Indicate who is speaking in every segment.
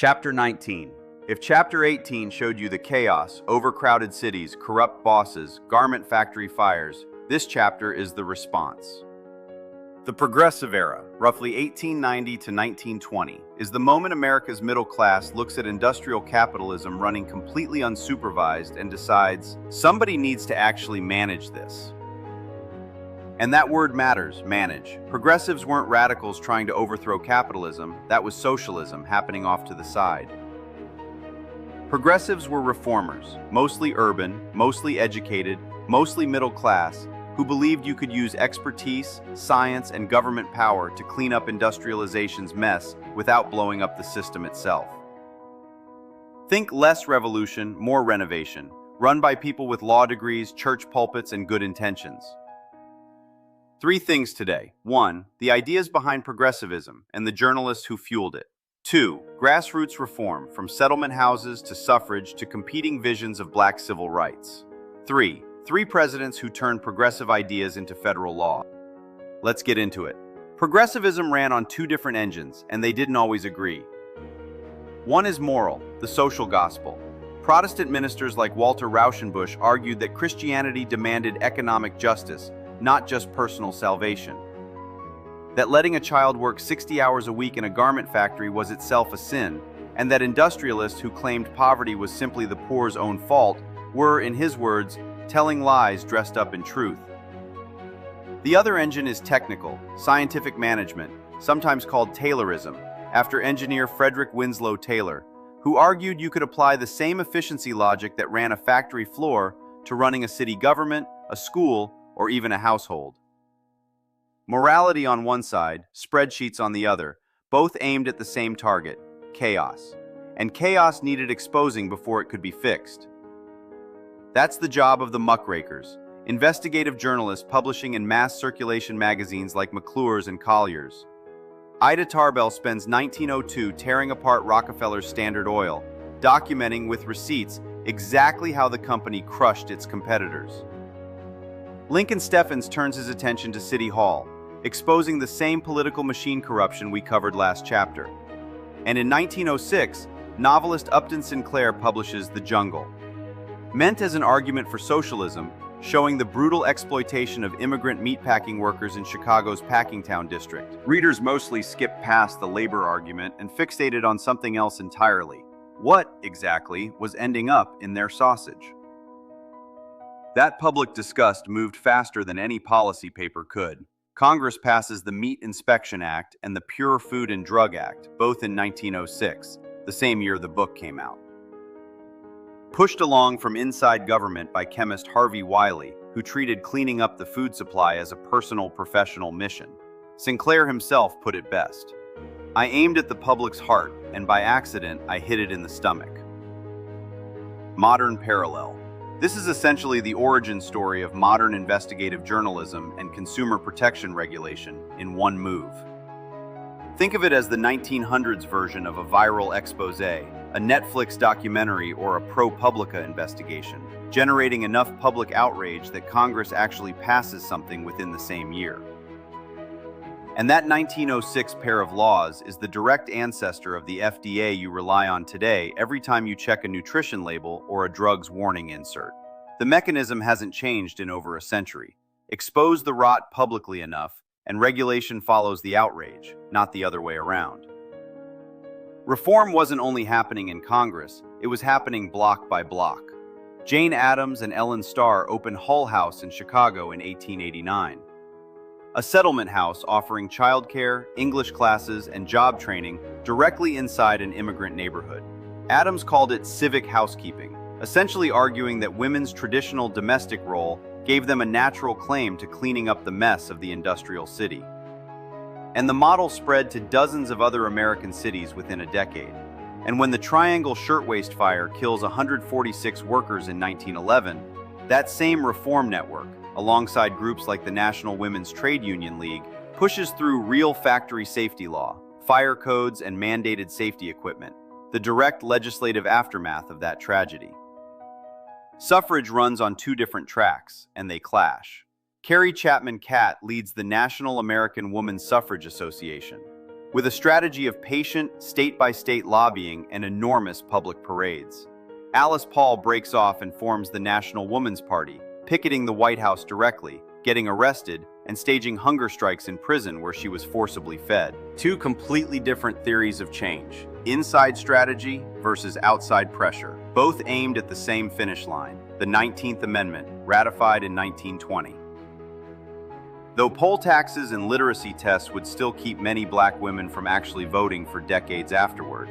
Speaker 1: Chapter 19. If Chapter 18 showed you the chaos, overcrowded cities, corrupt bosses, garment factory fires, this chapter is the response. The Progressive Era, roughly 1890 to 1920, is the moment America's middle class looks at industrial capitalism running completely unsupervised and decides, somebody needs to actually manage this. And that word matters, manage. Progressives weren't radicals trying to overthrow capitalism, that was socialism happening off to the side. Progressives were reformers, mostly urban, mostly educated, mostly middle class, who believed you could use expertise, science, and government power to clean up industrialization's mess without blowing up the system itself. Think less revolution, more renovation, run by people with law degrees, church pulpits, and good intentions. 3 things today. 1. The ideas behind progressivism and the journalists who fueled it. 2. Grassroots reform, from settlement houses to suffrage to competing visions of black civil rights. 3. 3 presidents who turned progressive ideas into federal law. Let's get into it. Progressivism ran on 2 different engines, and they didn't always agree. One is moral, the social gospel. Protestant ministers like Walter Rauschenbusch argued that Christianity demanded economic justice, not just personal salvation. That letting a child work 60 hours a week in a garment factory was itself a sin, and that industrialists who claimed poverty was simply the poor's own fault were, in his words, telling lies dressed up in truth. The other engine is technical, scientific management, sometimes called Taylorism, after engineer Frederick Winslow Taylor, who argued you could apply the same efficiency logic that ran a factory floor to running a city government, a school, or even a household. Morality on one side, spreadsheets on the other, both aimed at the same target, chaos. And chaos needed exposing before it could be fixed. That's the job of the muckrakers, investigative journalists publishing in mass circulation magazines like McClure's and Collier's. Ida Tarbell spends 1902 tearing apart Rockefeller's Standard Oil, documenting with receipts exactly how the company crushed its competitors. Lincoln Steffens turns his attention to City Hall, exposing the same political machine corruption we covered last chapter. And in 1906, novelist Upton Sinclair publishes The Jungle. Meant as an argument for socialism, showing the brutal exploitation of immigrant meatpacking workers in Chicago's Packingtown district. Readers mostly skipped past the labor argument and fixated on something else entirely. What, exactly, was ending up in their sausage? That public disgust moved faster than any policy paper could. Congress passes the Meat Inspection Act and the Pure Food and Drug Act, both in 1906, the same year the book came out. Pushed along from inside government by chemist Harvey Wiley, who treated cleaning up the food supply as a personal professional mission. Sinclair himself put it best. I aimed at the public's heart, and by accident, I hit it in the stomach. Modern parallel. This is essentially the origin story of modern investigative journalism and consumer protection regulation in one move. Think of it as the 1900s version of a viral expose, a Netflix documentary, or a ProPublica investigation, generating enough public outrage that Congress actually passes something within the same year. And that 1906 pair of laws is the direct ancestor of the FDA you rely on today every time you check a nutrition label or a drug's warning insert. The mechanism hasn't changed in over a century. Expose the rot publicly enough, and regulation follows the outrage, not the other way around. Reform wasn't only happening in Congress, it was happening block by block. Jane Addams and Ellen Starr opened Hull House in Chicago in 1889. A settlement house offering childcare, English classes, and job training directly inside an immigrant neighborhood. Addams called it civic housekeeping, essentially arguing that women's traditional domestic role gave them a natural claim to cleaning up the mess of the industrial city. And the model spread to dozens of other American cities within a decade. And when the Triangle Shirtwaist Fire kills 146 workers in 1911, that same reform network, alongside groups like the National Women's Trade Union League, pushes through real factory safety law, fire codes, and mandated safety equipment, the direct legislative aftermath of that tragedy. Suffrage runs on 2 different tracks, and they clash. Carrie Chapman Catt leads the National American Woman Suffrage Association. with a strategy of patient, state-by-state lobbying and enormous public parades. Alice Paul breaks off and forms the National Woman's Party, picketing the White House directly, getting arrested, and staging hunger strikes in prison where she was forcibly fed. Two completely different theories of change: inside strategy versus outside pressure, both aimed at the same finish line, the 19th Amendment, ratified in 1920. Though poll taxes and literacy tests would still keep many black women from actually voting for decades afterward,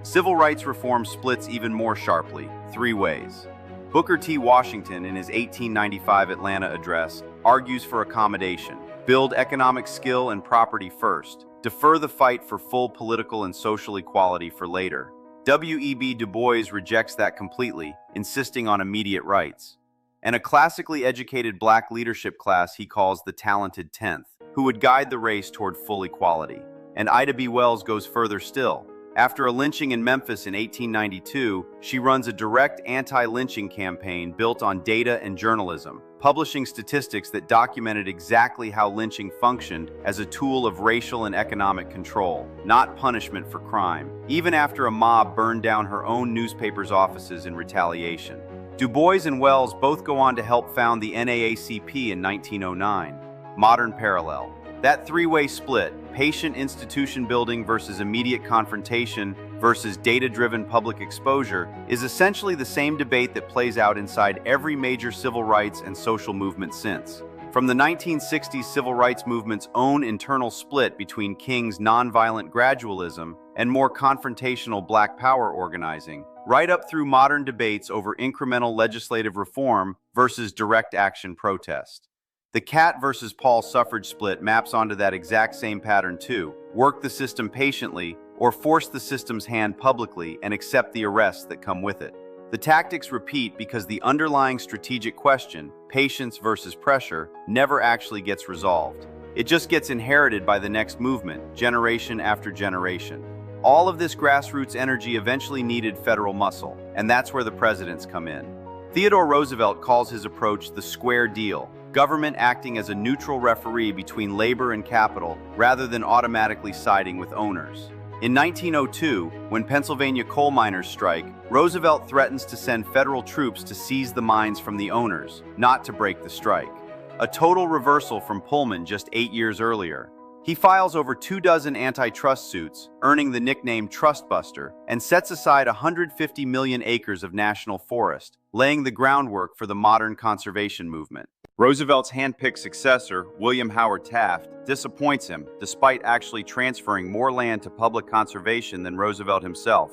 Speaker 1: civil rights reform splits even more sharply, three ways. Booker T. Washington, in his 1895 Atlanta address, argues for accommodation, build economic skill and property first, defer the fight for full political and social equality for later. W.E.B. Du Bois rejects that completely, insisting on immediate rights. And a classically educated black leadership class he calls the talented 10th, who would guide the race toward full equality. And Ida B. Wells goes further still. After a lynching in Memphis in 1892, she runs a direct anti-lynching campaign built on data and journalism, publishing statistics that documented exactly how lynching functioned as a tool of racial and economic control, not punishment for crime, even after a mob burned down her own newspaper's offices in retaliation. Du Bois and Wells both go on to help found the NAACP in 1909. Modern parallel. That three-way split, patient institution building versus immediate confrontation versus data-driven public exposure, is essentially the same debate that plays out inside every major civil rights and social movement since. From the 1960s civil rights movement's own internal split between King's nonviolent gradualism and more confrontational Black Power organizing, right up through modern debates over incremental legislative reform versus direct action protest. The Cat versus Paul suffrage split maps onto that exact same pattern too. Work the system patiently, or force the system's hand publicly and accept the arrests that come with it. The tactics repeat because the underlying strategic question, patience versus pressure, never actually gets resolved. It just gets inherited by the next movement, generation after generation. All of this grassroots energy eventually needed federal muscle, and that's where the presidents come in. Theodore Roosevelt calls his approach the square deal, government acting as a neutral referee between labor and capital rather than automatically siding with owners. In 1902, when Pennsylvania coal miners strike, Roosevelt threatens to send federal troops to seize the mines from the owners, not to break the strike. A total reversal from Pullman just 8 years earlier. He files over 24 antitrust suits, earning the nickname Trustbuster, and sets aside 150 million acres of national forest, laying the groundwork for the modern conservation movement. Roosevelt's hand-picked successor, William Howard Taft, disappoints him, despite actually transferring more land to public conservation than Roosevelt himself,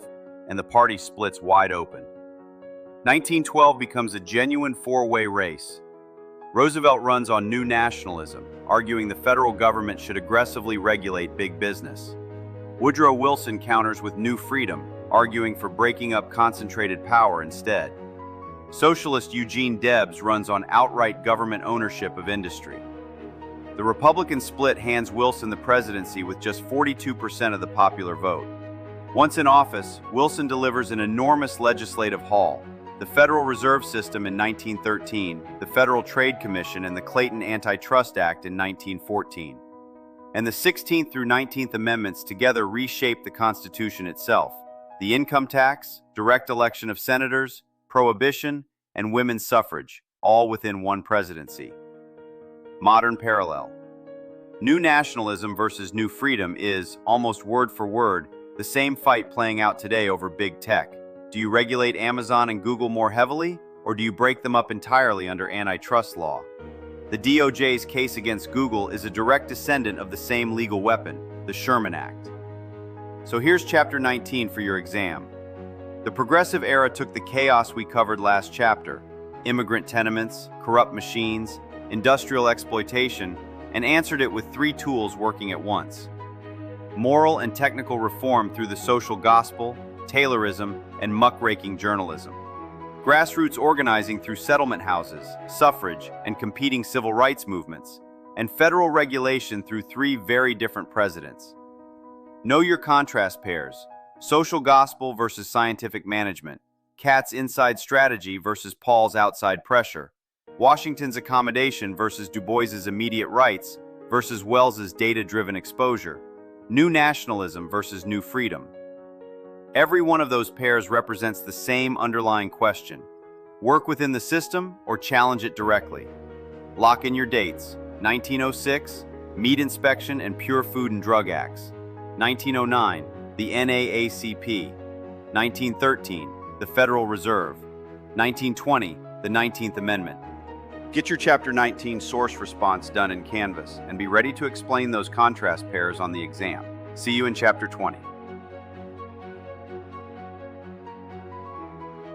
Speaker 1: and the party splits wide open. 1912 becomes a genuine four-way race. Roosevelt runs on new nationalism, arguing the federal government should aggressively regulate big business. Woodrow Wilson counters with new freedom, arguing for breaking up concentrated power instead. Socialist Eugene Debs runs on outright government ownership of industry. The Republican split hands Wilson the presidency with just 42% of the popular vote. Once in office, Wilson delivers an enormous legislative haul: the Federal Reserve System in 1913, the Federal Trade Commission, and the Clayton Antitrust Act in 1914. And the 16th through 19th Amendments together reshape the Constitution itself: the income tax, direct election of senators, prohibition, and women's suffrage, all within one presidency. Modern parallel. New nationalism versus new freedom is, almost word for word, the same fight playing out today over big tech. Do you regulate Amazon and Google more heavily, or do you break them up entirely under antitrust law? The DOJ's case against Google is a direct descendant of the same legal weapon, the Sherman Act. So here's Chapter 19 for your exam. The progressive era took the chaos we covered last chapter: immigrant tenements, corrupt machines, industrial exploitation, and answered it with three tools working at once: moral and technical reform through the social gospel, Taylorism, and muckraking journalism; grassroots organizing through settlement houses, suffrage, and competing civil rights movements; and federal regulation through three very different presidents. Know your contrast pairs: social gospel versus scientific management, Cat's inside strategy versus Paul's outside pressure, Washington's accommodation versus Du Bois's immediate rights versus Wells's data-driven exposure. New nationalism versus new freedom. Every one of those pairs represents the same underlying question. Work within the system or challenge it directly. Lock in your dates. 1906, Meat Inspection and Pure Food and Drug Acts. 1909, the NAACP. 1913, the Federal Reserve. 1920, the 19th Amendment. Get your Chapter 19 source response done in Canvas and be ready to explain those contrast pairs on the exam. See you in Chapter 20.